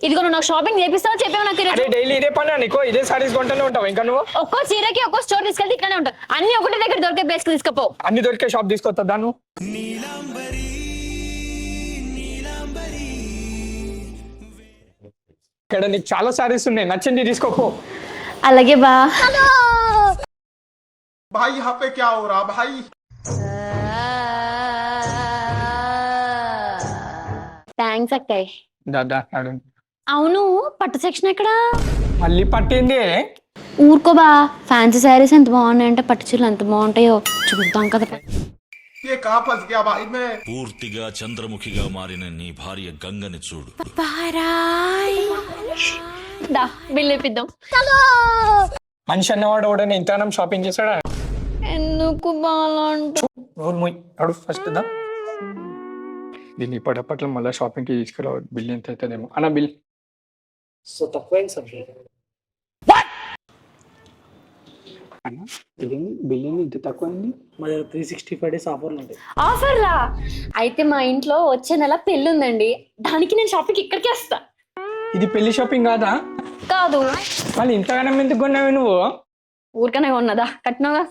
ఇదిగో నువ్వు నాకు షాపింగ్ చేపిస్తావా చెప్పావు నాకు ఈరోజు. డైలీ ఇదే పని నీకో ఇదే సారీస్ కొంటూనే ఉంటావు ఇంకా నువ్వు. ఒక్కో చీరకి ఒక్కో స్టోర్ తీసుకెళ్తే ఇట్లానే ఉంటావు. అన్ని ఒకటి దగ్గర దొరికే ప్లేస్ కి తీసుకుపో. అన్ని దొరికే షాప్ తీసుకొస్తా దాను. ఇక్కడ నీకు చాలా సారీస్ ఉన్నాయి, నచ్చింది తీసుకోపో. అలాగే బా. भाई यहाँ पे क्या हो रहा भाई? థ్యాంక్స్ అక్కయ్. దాదా అడు. అవును పట్టు సెక్షన్ ఎక్కడ? మళ్ళీ పట్టింది. ఊరుకో బా, ఫ్యాన్సీ శారీస్ ఎంత బాగున్నాయంటే పట్టు చీరలు ఎంత బాగుంటాయో చూద్దాం కదా. ये कहाँ फंस गया भाई मैं? పూర్తిగా చంద్రముఖిగా మారిన నీ భార్య గంగని చూడు. దా బిల్ ఇప్పిద్దాం. మనిషి అన్నవాడు ఎవడైనా ఇంతగానం షాపింగ్ చేశాడా? ఎందుకు బాలంటూ అడు ఫస్ట్ దా దీన్ని ఇప్పటిపట్ల మళ్ళీ షాపింగ్కి తీసుకురా. బిల్ ఎంత అవుతుందేమో అన్న బిల్. సో తక్కువైంది సార్. అన్న బిల్ ఇంత తక్కువైంది. మా దగ్గర 365 days ఆఫర్లు ఉంటాయి. ఆఫర్లా? అయితే మా ఇంట్లో వచ్చే నెల పెళ్లి ఉందండి, దానికి నేను షాపింగ్ ఇక్కడికే వస్తా. ఇది పెళ్లి షాపింగ్ కాదా? కాదు. మళ్ళీ ఇంతగానం ఎందుకు కొన్నావు నువ్వు? ఊరికనే ఉన్నదా కట్టినవా?